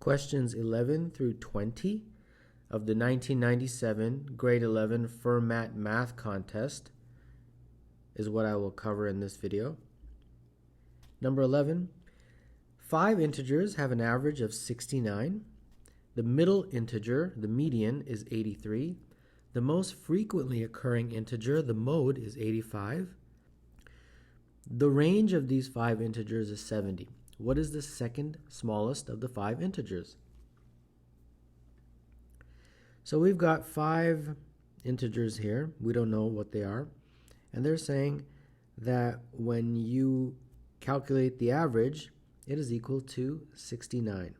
Questions 11 through 20 of the 1997 Grade 11 Fermat Math Contest is what I will cover in this video. Number 11, 5 integers have an average of 69. The middle integer, the median, is 83. The most frequently occurring integer, the mode, is 85. The range of these 5 integers is 70. What is the second smallest of the 5 integers? So we've got 5 integers here. We don't know what they are. And they're saying that when you calculate the average, it is equal to 69.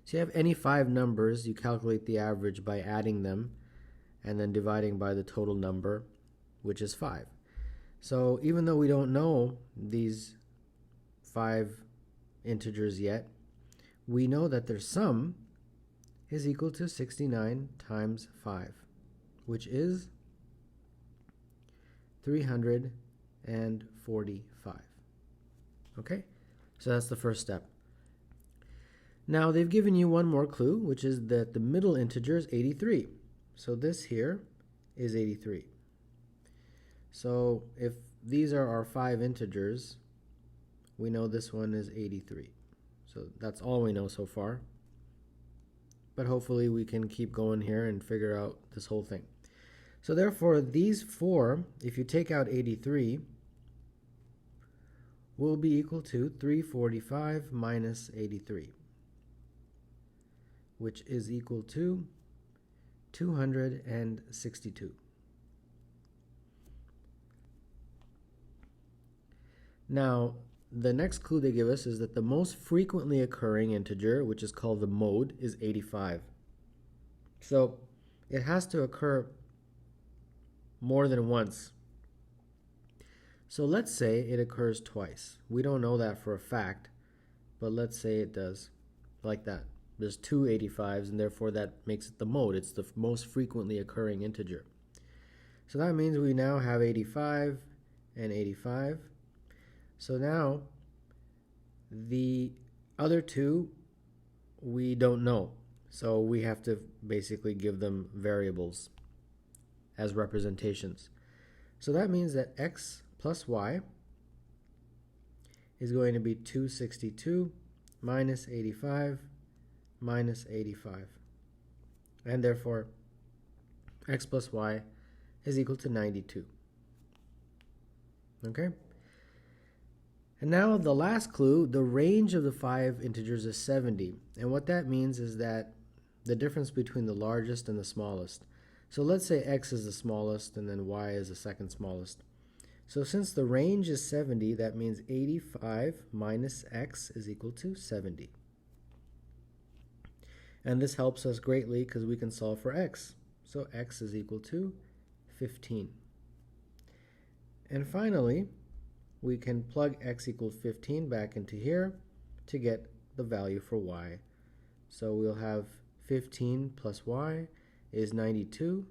So you have any 5 numbers, you calculate the average by adding them and then dividing by the total number, which is 5. So even though we don't know these 5 integers yet, we know that their sum is equal to 69 times 5, which is 345. Okay, so that's the first step. Now they've given you one more clue, which is that the middle integer is 83. So this here is 83. So if these are our 5 integers, we know this one is 83. So that's all we know so far. But hopefully we can keep going here and figure out this whole thing. So therefore, these 4, if you take out 83, will be equal to 345 minus 83, which is equal to 262. Now, the next clue they give us is that the most frequently occurring integer, which is called the mode, is 85. So it has to occur more than once. So let's say it occurs twice. We don't know that for a fact, but let's say it does, like that. There's 2 85s, and therefore that makes it the mode. It's the most frequently occurring integer. So that means we now have 85 and 85. So now, the other 2, we don't know. So we have to basically give them variables as representations. So that means that x plus y is going to be 262 minus 85 minus 85. And therefore, x plus y is equal to 92. Okay? And now the last clue, the range of the 5 integers is 70. And what that means is that the difference between the largest and the smallest. So let's say x is the smallest and then y is the second smallest. So since the range is 70, that means 85 minus x is equal to 70. And this helps us greatly because we can solve for x. So x is equal to 15. And finally, we can plug x equals 15 back into here to get the value for y. So we'll have 15 plus y is 92,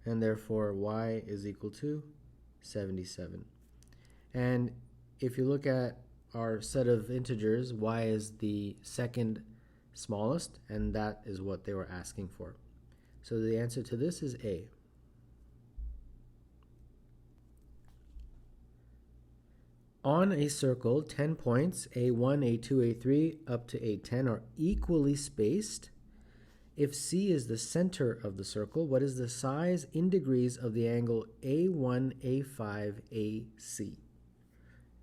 and therefore y is equal to 77. And if you look at our set of integers, y is the second smallest, and that is what they were asking for. So the answer to this is A. On a circle, 10 points, A1, A2, A3, up to A10 are equally spaced. If C is the center of the circle, what is the size in degrees of the angle A1, A5, AC?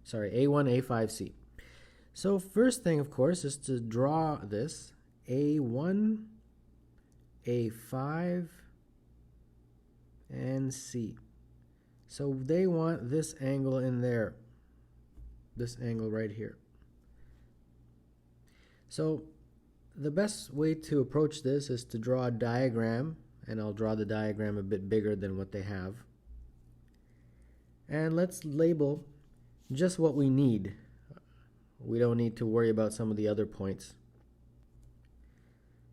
Sorry, A1, A5C. So first thing, of course, is to draw this A1, A5, and C. So they want this angle in there. This angle right here. So the best way to approach this is to draw a diagram, and I'll draw the diagram a bit bigger than what they have. And let's label just what we need. We don't need to worry about some of the other points.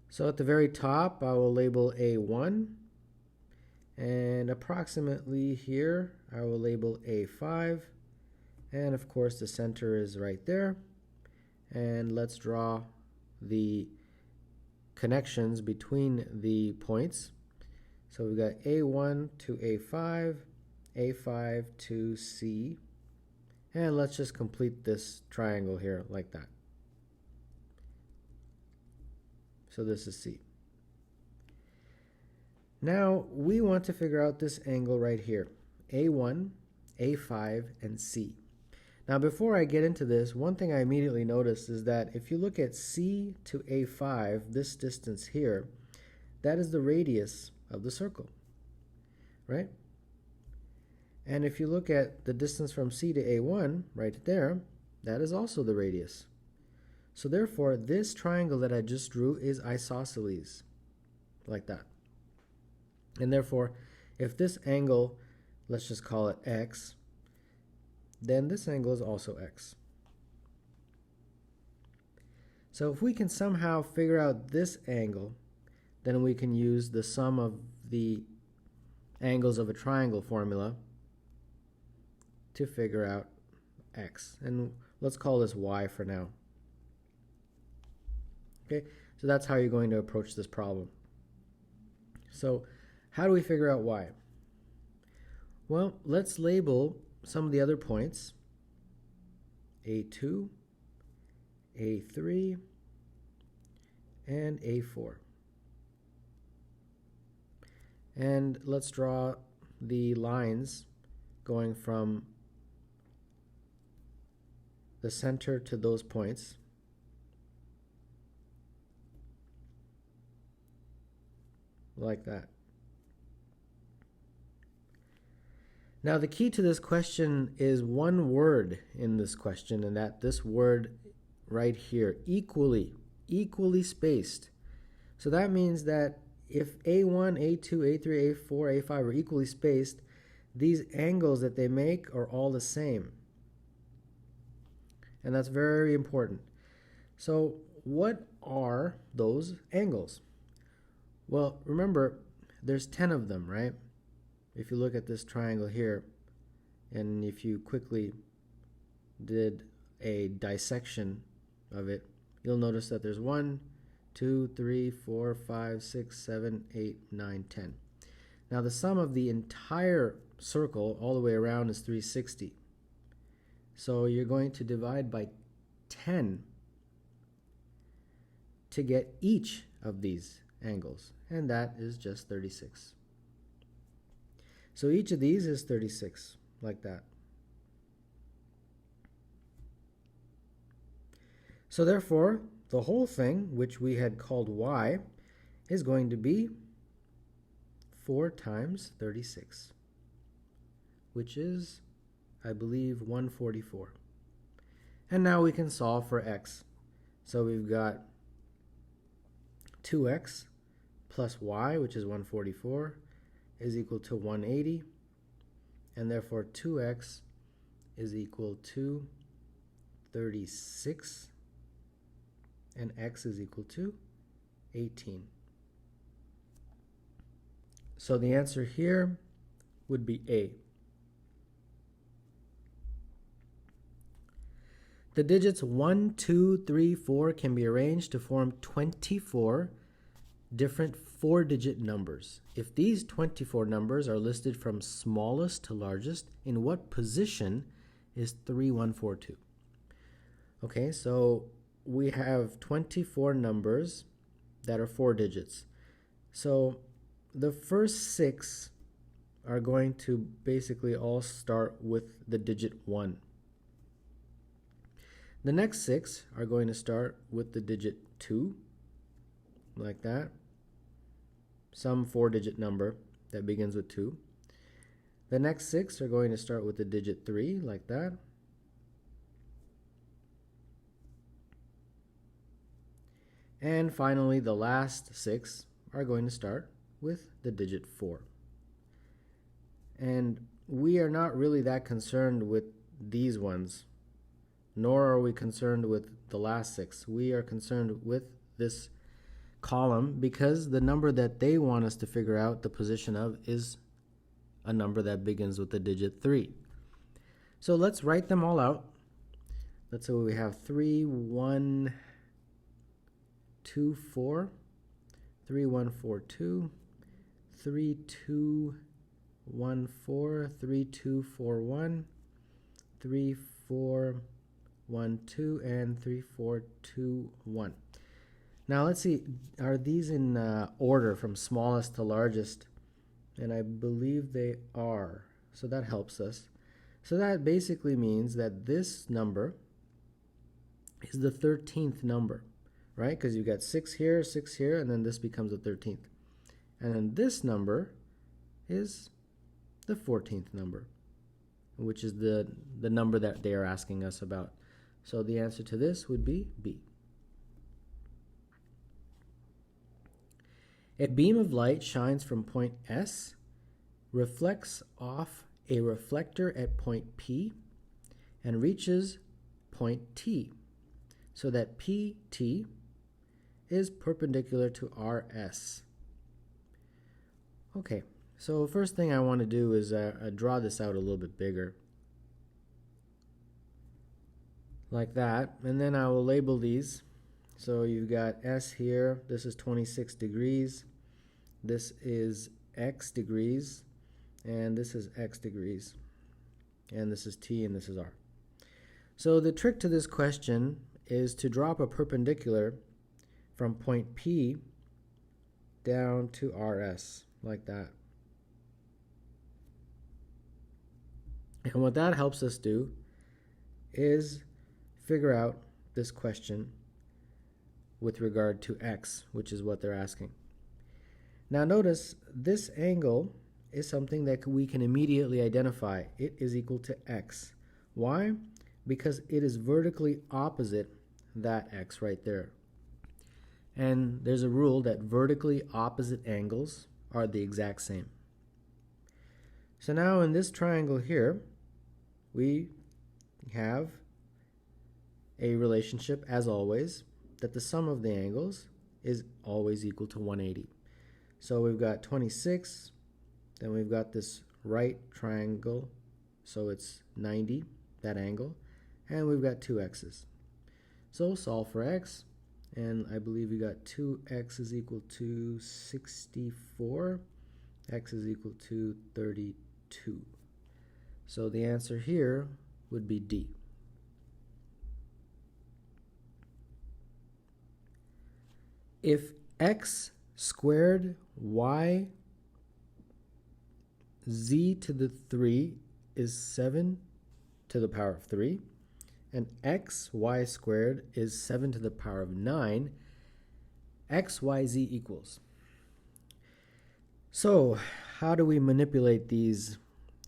So at the very top, I will label A1, and approximately here, I will label A5. And of course the center is right there. And let's draw the connections between the points. So we've got A1 to A5, A5 to C, and let's just complete this triangle here like that. So this is C. Now we want to figure out this angle right here, A1, A5, and C. Now before I get into this, one thing I immediately noticed is that if you look at C to A5, this distance here, that is the radius of the circle, right? And if you look at the distance from C to A1, right there, that is also the radius. So therefore, this triangle that I just drew is isosceles, like that. And therefore, if this angle, let's just call it x, then this angle is also x. So if we can somehow figure out this angle, then we can use the sum of the angles of a triangle formula to figure out x. And let's call this y for now. Okay, so that's how you're going to approach this problem. So how do we figure out y? Well, let's label some of the other points, A2, A3, and A4. And let's draw the lines going from the center to those points. Like that. Now the key to this question is one word in this question, and that this word right here, equally spaced. So that means that if A1, A2, A3, A4, A5 are equally spaced, these angles that they make are all the same. And that's very important. So what are those angles? Well, remember, there's 10 of them, right? If you look at this triangle here, and if you quickly did a dissection of it, you'll notice that there's 1, 2, 3, 4, 5, 6, 7, 8, 9, 10. Now the sum of the entire circle all the way around is 360. So you're going to divide by 10 to get each of these angles, and that is just 36. So each of these is 36, like that. So therefore, the whole thing, which we had called y, is going to be 4 times 36, which is, I believe, 144. And now we can solve for x. So we've got 2x plus y, which is 144, is equal to 180, and therefore 2x is equal to 36, and x is equal to 18. So the answer here would be A. The digits 1, 2, 3, 4 can be arranged to form 24 different 4-digit numbers. If these 24 numbers are listed from smallest to largest, in what position is 3142? Okay, so we have 24 numbers that are 4 digits. So the first 6 are going to basically all start with the digit 1. The next 6 are going to start with the digit 2, like that. Some 4-digit number that begins with 2. The next 6 are going to start with the digit 3, like that. And finally, the last 6 are going to start with the digit 4. And we are not really that concerned with these ones, nor are we concerned with the last 6. We are concerned with this column because the number that they want us to figure out the position of is a number that begins with the digit 3. So let's write them all out. Let's say we have 3, 1, 2, 4. 3142, 3214, 3241, 3412, and 3421. Now let's see, are these in order from smallest to largest? And I believe they are, so that helps us. So that basically means that this number is the 13th number, right? Because you've got 6 here, and then this becomes the 13th. And then this number is the 14th number, which is the number that they are asking us about. So the answer to this would be B. A beam of light shines from point S, reflects off a reflector at point P, and reaches point T, so that PT is perpendicular to RS. Okay, so first thing I want to do is draw this out a little bit bigger, like that, and then I will label these. So you've got S here, this is 26 degrees, this is X degrees, and this is X degrees, and this is T, and this is R. So the trick to this question is to drop a perpendicular from point P down to RS, like that. And what that helps us do is figure out this question with regard to X, which is what they're asking. Now notice this angle is something that we can immediately identify. It is equal to X. Why? Because it is vertically opposite that X right there. And there's a rule that vertically opposite angles are the exact same. So now in this triangle here, we have a relationship, as always, that the sum of the angles is always equal to 180. So we've got 26, then we've got this right triangle, so it's 90, that angle, and we've got two x's. So solve for x, and I believe we got 2x is equal to 64, x is equal to 32. So the answer here would be D. If x squared y z to the 3 is 7 to the power of 3, and x y squared is 7 to the power of 9, x, y, z equals. So how do we manipulate these?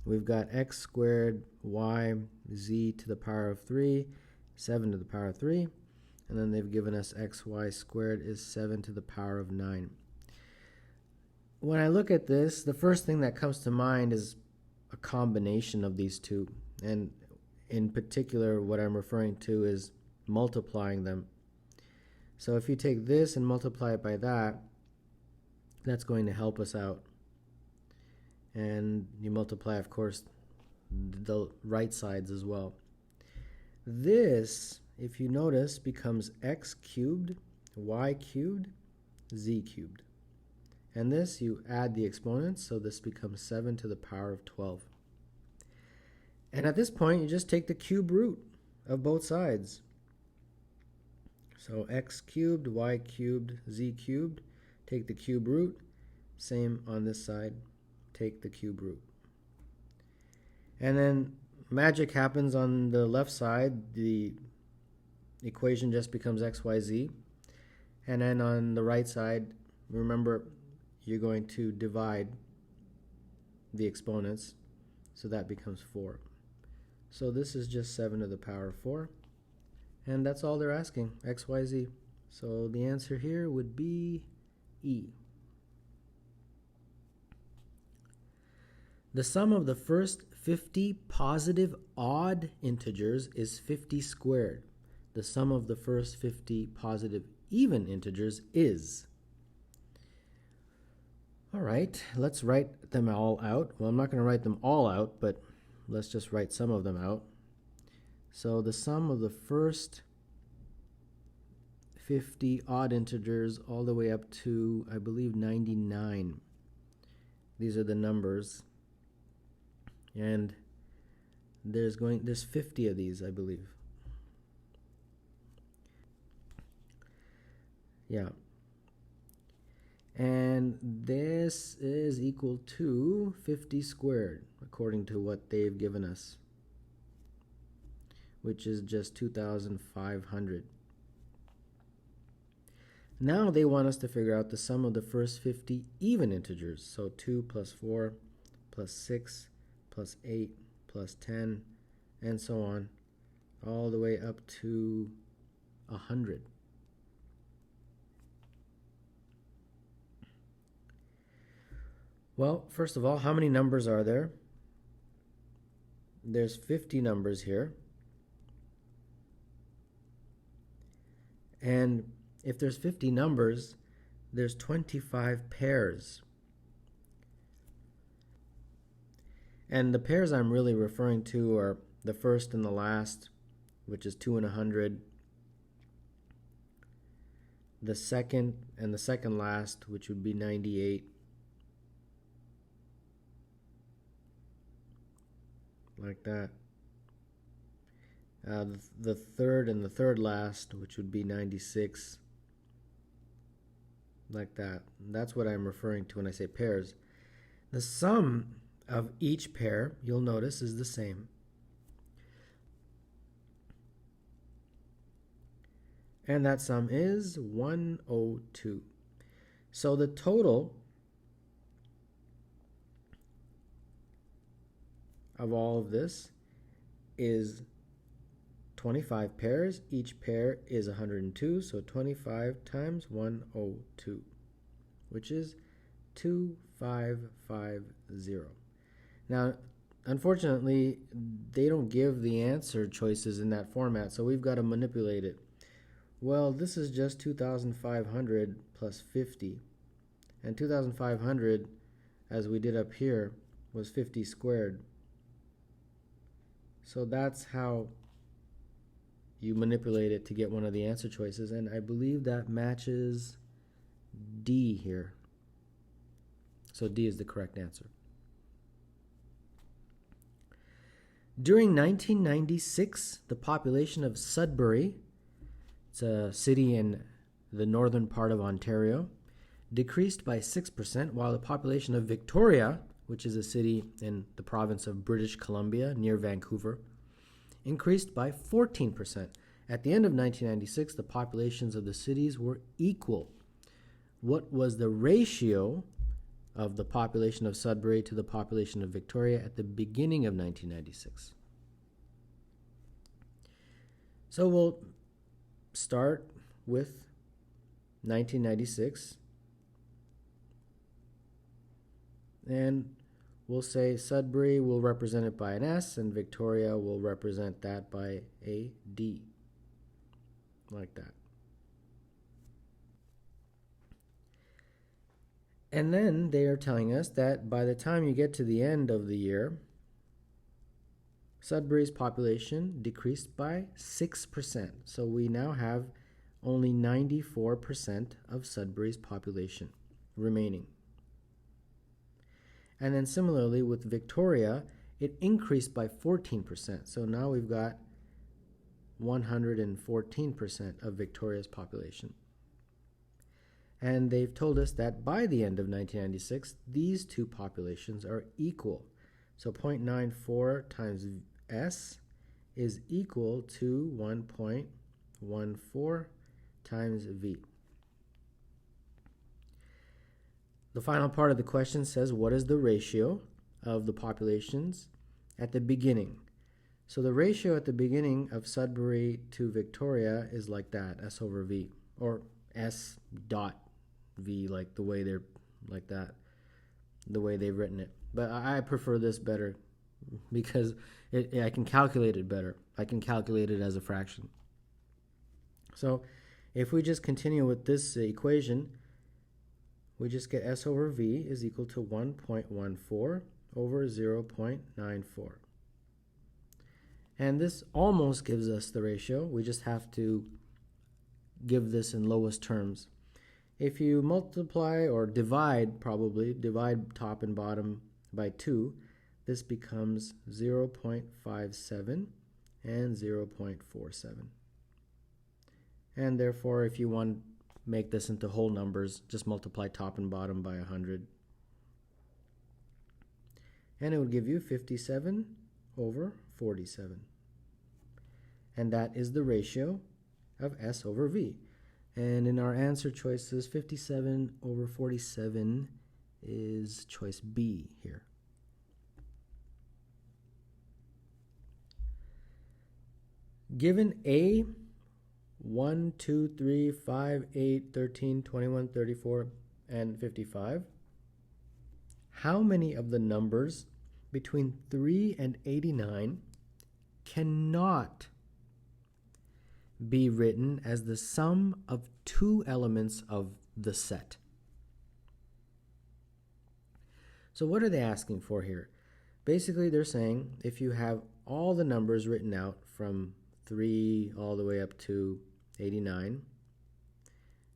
We've got x squared y z to the power of 3, 7 to the power of 3, and then they've given us x y squared is 7 to the power of 9. When I look at this, the first thing that comes to mind is a combination of these two, and in particular what I'm referring to is multiplying them. So if you take this and multiply it by that, that's going to help us out. And you multiply, of course, the right sides as well. This, if you notice, becomes x cubed, y cubed, z cubed. And this, you add the exponents, so this becomes 7 to the power of 12. And at this point, you just take the cube root of both sides. So x cubed, y cubed, z cubed, take the cube root. Same on this side, take the cube root. And then magic happens on the left side. The equation just becomes x, y, z. And then on the right side, remember, you're going to divide the exponents, so that becomes 4. So this is just 7 to the power of 4, and that's all they're asking, x, y, z. So the answer here would be E. The sum of the first 50 positive odd integers is 50 squared. The sum of the first 50 positive even integers is. All right, let's write them all out. Well, I'm not going to write them all out, but let's just write some of them out. So the sum of the first 50 odd integers all the way up to, I believe, 99. These are the numbers. And there's 50 of these, I believe. Yeah. And this is equal to 50 squared, according to what they've given us, which is just 2,500. Now they want us to figure out the sum of the first 50 even integers. So 2 plus 4 plus 6 plus 8 plus 10, and so on, all the way up to 100. Well, first of all, how many numbers are there? There's 50 numbers here. And if there's 50 numbers, there's 25 pairs. And the pairs I'm really referring to are the first and the last, which is 2 and 100. The second and the second last, which would be 98. Like that. The third and the third last, which would be 96. Like that. That's what I'm referring to when I say pairs. The sum of each pair, you'll notice, is the same. And that sum is 102. So the total of all of this is 25 pairs. Each pair is 102, so 25 times 102, which is 2550. Now, unfortunately, they don't give the answer choices in that format, so we've got to manipulate it. Well, this is just 2,500 plus 50, and 2,500, as we did up here, was 50 squared. So that's how you manipulate it to get one of the answer choices, and I believe that matches D here. So D is the correct answer. During 1996, the population of Sudbury, it's a city in the northern part of Ontario, decreased by 6%, while the population of Victoria, which is a city in the province of British Columbia near Vancouver, increased by 14%. At the end of 1996, the populations of the cities were equal. What was the ratio of the population of Sudbury to the population of Victoria at the beginning of 1996? So we'll start with 1996, and we'll say Sudbury will represent it by an S, and Victoria will represent that by a D, like that. And then they are telling us that by the time you get to the end of the year, Sudbury's population decreased by 6%. So we now have only 94% of Sudbury's population remaining. And then similarly with Victoria, it increased by 14%. So now we've got 114% of Victoria's population. And they've told us that by the end of 1996, these two populations are equal. So 0.94 times S is equal to 1.14 times V. The final part of the question says, what is the ratio of the populations at the beginning? So the ratio at the beginning of Sudbury to Victoria is like that, S over V, or S dot V, like the way they're like that, the way they've written it. But I prefer this better because I can calculate it better. I can calculate it as a fraction. So if we just continue with this equation, we just get S over V is equal to 1.14 over 0.94. And this almost gives us the ratio. We just have to give this in lowest terms. If you multiply or divide top and bottom by 2, this becomes 0.57 and 0.47. And therefore, if you want to make this into whole numbers, just multiply top and bottom by 100. And it would give you 57 over 47. And that is the ratio of S over V. And in our answer choices, 57 over 47 is choice B here. Given A, 1, 2, 3, 5, 8, 13, 21, 34, and 55, how many of the numbers between 3 and 89 cannot be written as the sum of two elements of the set? So what are they asking for here? Basically, they're saying if you have all the numbers written out from 3 all the way up to 89,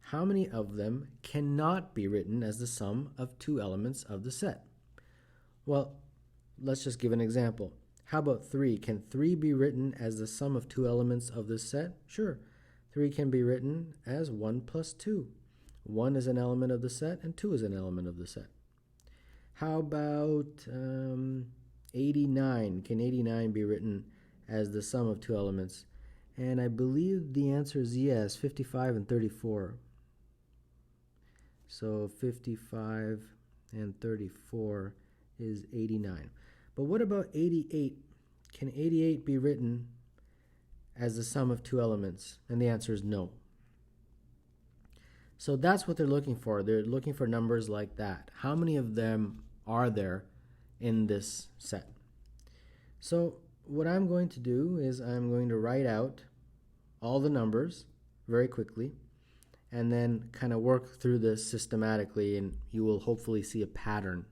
how many of them cannot be written as the sum of two elements of the set? Well, let's just give an example. How about 3? Can 3 be written as the sum of two elements of this set? Sure. 3 can be written as 1 plus 2. 1 is an element of the set and 2 is an element of the set. How about 89? Can 89 be written as the sum of two elements? And I believe the answer is yes, 55 and 34. So 55 and 34 is 89. But what about 88? Can 88 be written as the sum of two elements? And the answer is no. So that's what they're looking for. They're looking for numbers like that. How many of them are there in this set? So what I'm going to do is I'm going to write out all the numbers very quickly and then kind of work through this systematically, and you will hopefully see a pattern.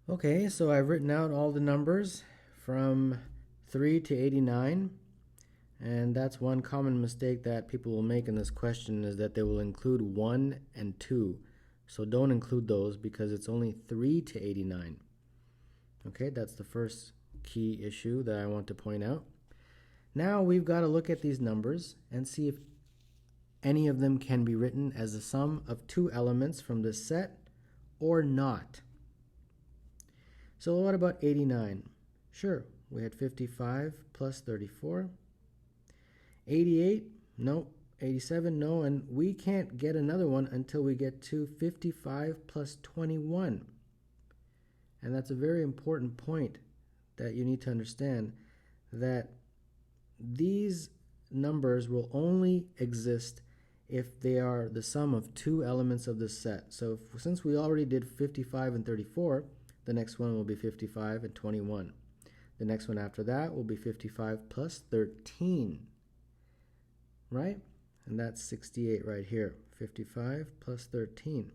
Okay, so I've written out all the numbers from 3 to 89, and that's one common mistake that people will make in this question, is that they will include 1 and 2. So don't include those because it's only 3 to 89. Okay, that's the first key issue that I want to point out. Now we've got to look at these numbers and see if any of them can be written as the sum of two elements from this set or not. So what about 89? Sure, we had 55 plus 34. 88, no. 87, no. And we can't get another one until we get to 55 plus 21. And that's a very important point that you need to understand, that these numbers will only exist if they are the sum of two elements of this set. So since we already did 55 and 34, the next one will be 55 and 21. The next one after that will be 55 plus 13, right? And that's 68 right here, 55 plus 13.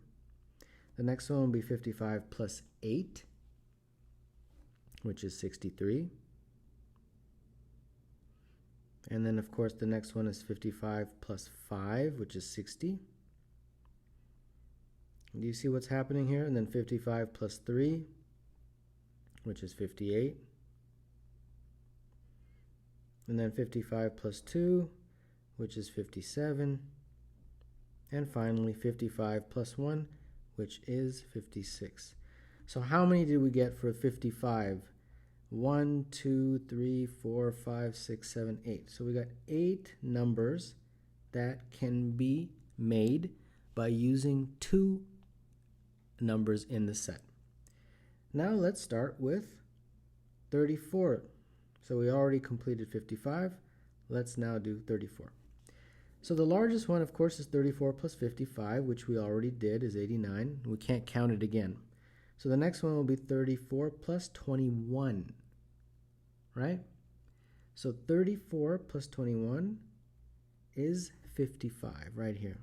The next one will be 55 plus 8, which is 63. And then, of course, the next one is 55 plus 5, which is 60. Do you see what's happening here? And then 55 plus 3, which is 58. And then 55 plus 2, which is 57. And finally 55 plus 1, which is 56. So how many did we get for 55? 1, 2, 3, 4, 5, 6, 7, 8. So we got 8 numbers that can be made by using two numbers in the set. Now let's start with 34. So we already completed 55. Let's now do 34. So the largest one, of course, is 34 plus 55, which we already did, is 89. We can't count it again. So the next one will be 34 plus 21, right? So 34 plus 21 is 55 right here.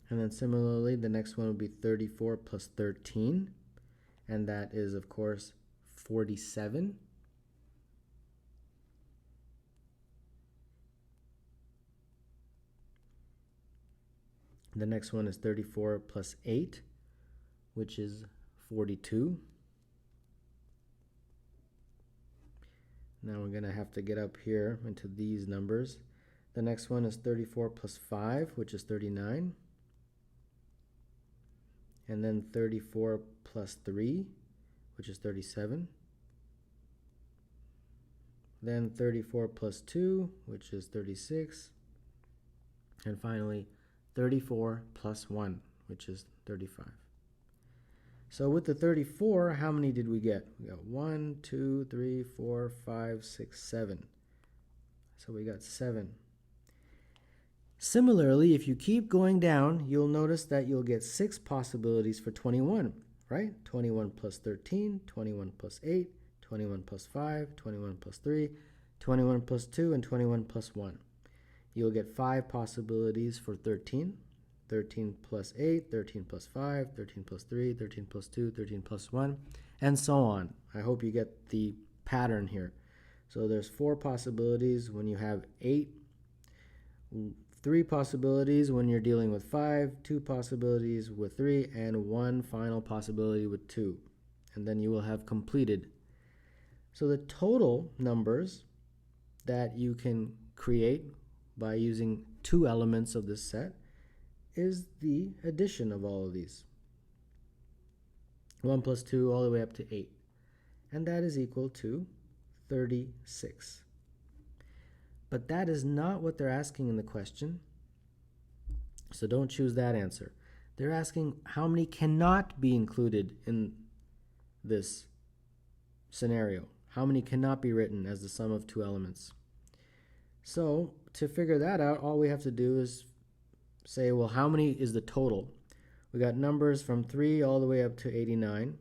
And then similarly, the next one will be 34 plus 13, and that is, of course, 47. The next one is 34 plus 8, which is 42. Now we're going to have to get up here into these numbers. The next one is 34 plus 5, which is 39. And then 34 plus 3, which is 37. Then 34 plus 2, which is 36. And finally, 34 plus 1, which is 35. So with the 34, how many did we get? We got 1, 2, 3, 4, 5, 6, 7. So we got 7. Similarly, if you keep going down, you'll notice that you'll get 6 possibilities for 21, right? 21 plus 13, 21 plus 8, 21 plus 5, 21 plus 3, 21 plus 2, and 21 plus 1. You'll get 5 possibilities for 13. 13 plus 8, 13 plus 5, 13 plus 3, 13 plus 2, 13 plus 1, and so on. I hope you get the pattern here. So there's 4 possibilities when you have 8, 3 possibilities when you're dealing with 5, 2 possibilities with 3, and 1 final possibility with 2. And then you will have completed. So the total numbers that you can create by using 2 elements of this set is the addition of all of these. 1 plus 2 all the way up to 8. And that is equal to 36. But that is not what they're asking in the question. So don't choose that answer. They're asking how many cannot be included in this scenario. How many cannot be written as the sum of 2 elements. So to figure that out, all we have to do is say, well, how many is the total? We got numbers from 3 all the way up to 89.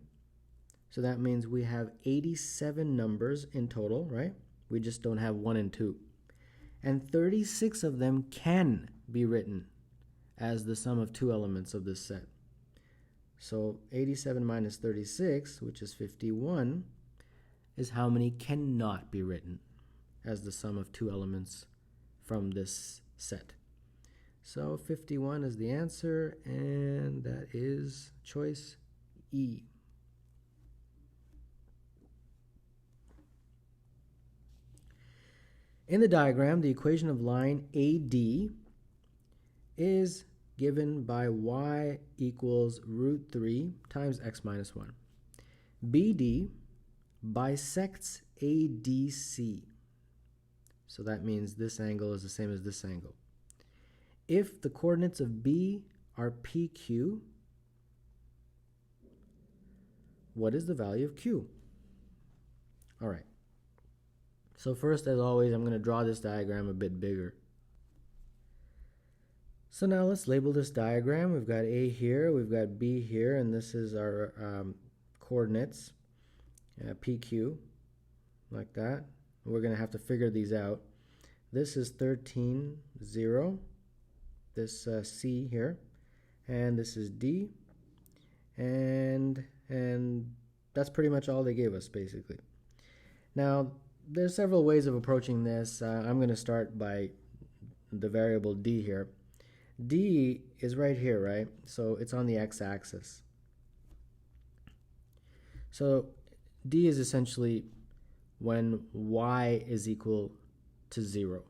So that means we have 87 numbers in total, right? We just don't have 1 and 2. And 36 of them can be written as the sum of 2 elements of this set. So 87 minus 36, which is 51, is how many cannot be written as the sum of 2 elements from this set. So 51 is the answer, and that is choice E. In the diagram, the equation of line AD is given by y equals root 3 times x minus 1. BD bisects ADC. So that means this angle is the same as this angle. If the coordinates of B are PQ, what is the value of Q? All right. So first, as always, I'm going to draw this diagram a bit bigger. So now let's label this diagram. We've got A here, we've got B here, and this is our coordinates, PQ, like that. We're going to have to figure these out. This is 13, 0. This C here, and this is D, and that's pretty much all they gave us, basically. Now, there's several ways of approaching this. I'm going to start by the variable D here. D is right here, right? So it's on the x-axis. So D is essentially when y is equal to 0.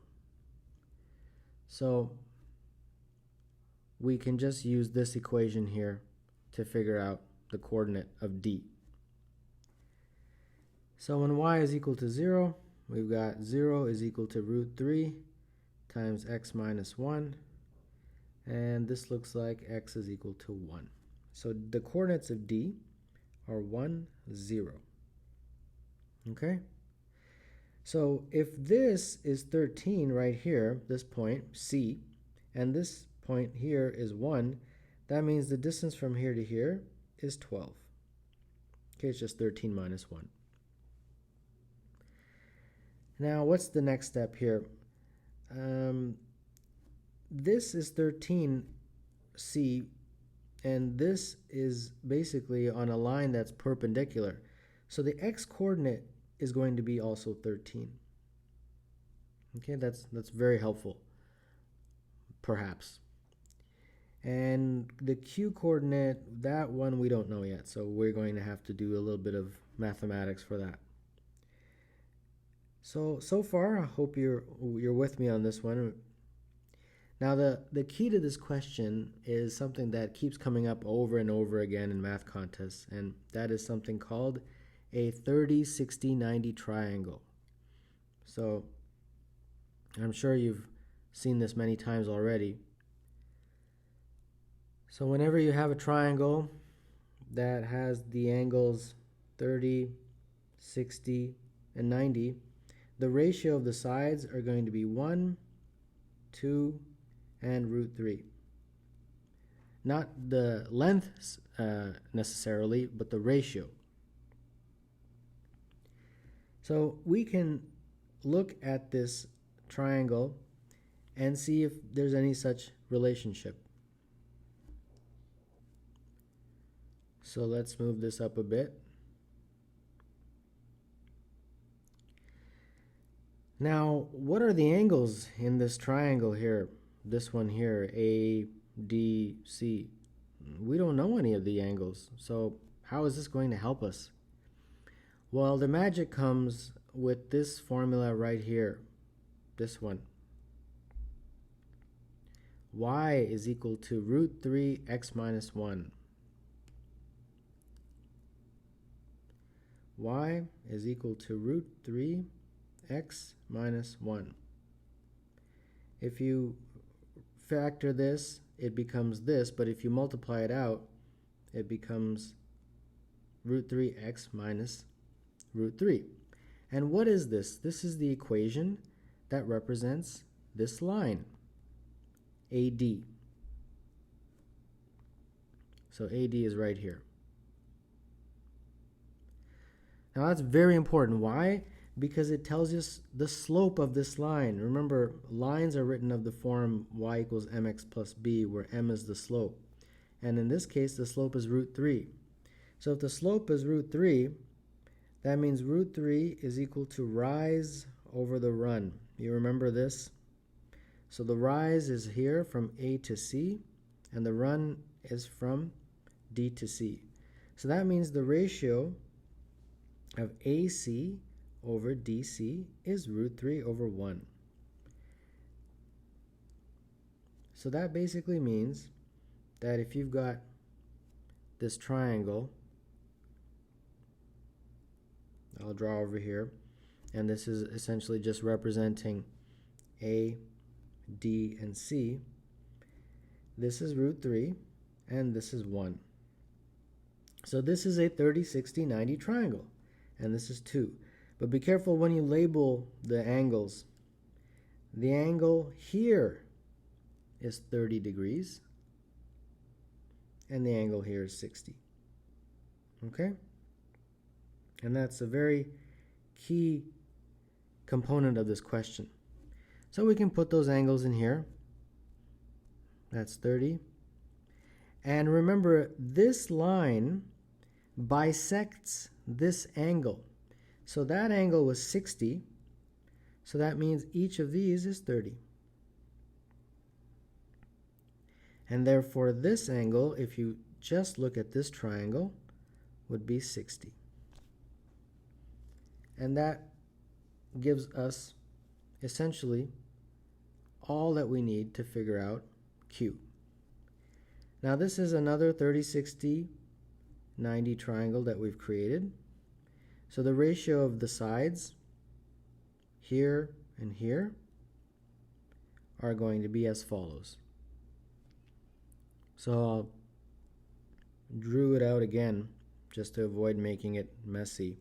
So we can just use this equation here to figure out the coordinate of D. So when y is equal to 0, we've got 0 is equal to root 3 times x minus 1, and this looks like x is equal to 1. So the coordinates of D are 1, 0. Okay? So if this is 13 right here, this point, C, and this point here is 1, that means the distance from here to here is 12. Okay, it's just 13 minus 1. Now, what's the next step here? This is 13C, and this is basically on a line that's perpendicular. So the x-coordinate is going to be also 13. Okay, that's very helpful, perhaps. And the q-coordinate, that one we don't know yet, so we're going to have to do a little bit of mathematics for that. So far, I hope you're with me on this one. Now, the key to this question is something that keeps coming up over and over again in math contests, and that is something called a 30, 60, 90 triangle. So I'm sure you've seen this many times already. So whenever you have a triangle that has the angles 30, 60, and 90, the ratio of the sides are going to be 1, 2, and root 3. Not the length necessarily, but the ratio. So we can look at this triangle and see if there's any such relationship. So let's move this up a bit. Now, what are the angles in this triangle here? This one here, A, D, C. We don't know any of the angles, so how is this going to help us? Well, the magic comes with this formula right here, this one. Y is equal to root 3 x minus 1. Y is equal to root 3 x minus 1. If you factor this, it becomes this, but if you multiply it out, it becomes root 3x minus root 3. And what is this? This is the equation that represents this line, AD. So AD is right here. Now that's very important. Why? Because it tells us the slope of this line. Remember, lines are written of the form y equals mx plus b, where m is the slope. And in this case, the slope is root 3. So if the slope is root 3, that means root 3 is equal to rise over the run. You remember this? So the rise is here from A to C, and the run is from D to C. So that means the ratio of AC over DC is root 3 over 1. So that basically means that if you've got this triangle, I'll draw over here, and this is essentially just representing A, D, and C. This is root 3, and this is 1. So this is a 30, 60, 90 triangle, and this is 2. But be careful when you label the angles. The angle here is 30 degrees, and the angle here is 60. Okay? And that's a very key component of this question. So we can put those angles in here. That's 30. And remember, this line bisects this angle. So that angle was 60. So that means each of these is 30. And therefore this angle, if you just look at this triangle, would be 60. And that gives us essentially all that we need to figure out Q. Now this is another 30, 60, 90 triangle that we've created. So the ratio of the sides here and here are going to be as follows. So I'll drew it out again just to avoid making it messy.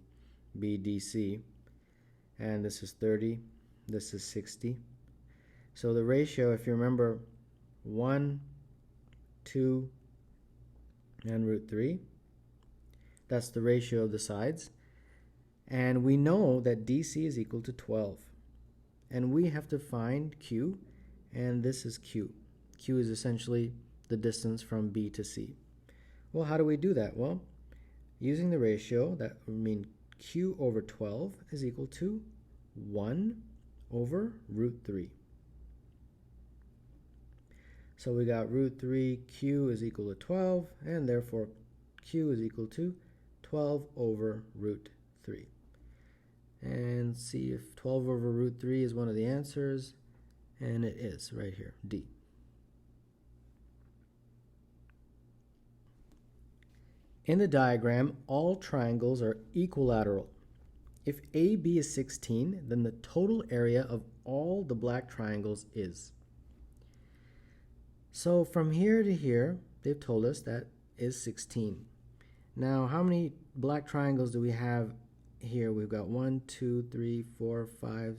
BDC, and this is 30, this is 60. So the ratio, if you remember, 1, 2, and root 3, that's the ratio of the sides. And we know that DC is equal to 12. And we have to find Q, and this is Q. Q is essentially the distance from B to C. Well, how do we do that? Well, using the ratio, that would mean q over 12 is equal to 1 over root 3. So we got root 3 q is equal to 12, and therefore q is equal to 12 over root 3. And see if 12 over root 3 is one of the answers, and it is right here, D. In the diagram, all triangles are equilateral. If AB is 16, then the total area of all the black triangles is. So from here to here, they've told us that is 16. Now, how many black triangles do we have here? We've got 1, 2, 3, 4, 5,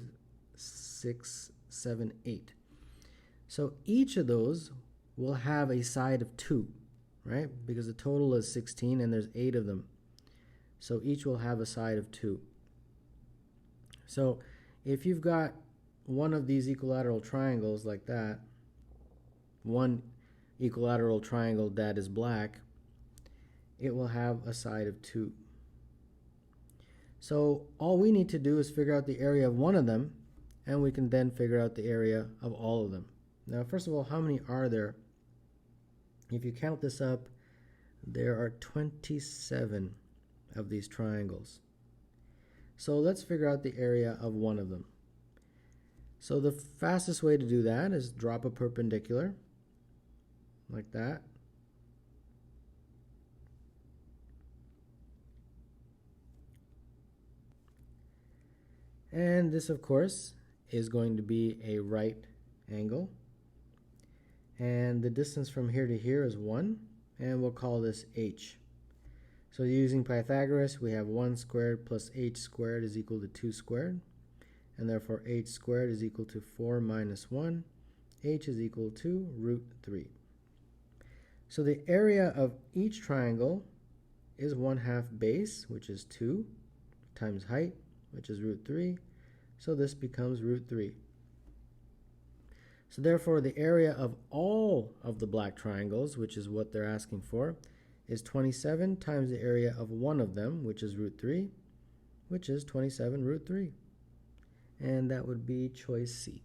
6, 7, 8. So each of those will have a side of 2, right? Because the total is 16 and there's 8 of them. So each will have a side of 2. So if you've got one of these equilateral triangles like that, one equilateral triangle that is black, it will have a side of 2. So all we need to do is figure out the area of one of them, and we can then figure out the area of all of them. Now, first of all, how many are there? If you count this up, there are 27 of these triangles. So let's figure out the area of one of them. So the fastest way to do that is drop a perpendicular like that. And this, of course, is going to be a right angle. And the distance from here to here is 1, and we'll call this h. So using Pythagoras, we have 1 squared plus h squared is equal to 2 squared. And therefore h squared is equal to 4 minus 1. H is equal to root 3. So the area of each triangle is 1/2 base, which is 2, times height, which is root 3. So this becomes root 3. So therefore the area of all of the black triangles, which is what they're asking for, is 27 times the area of one of them, which is root 3, which is 27 root 3. And that would be choice C.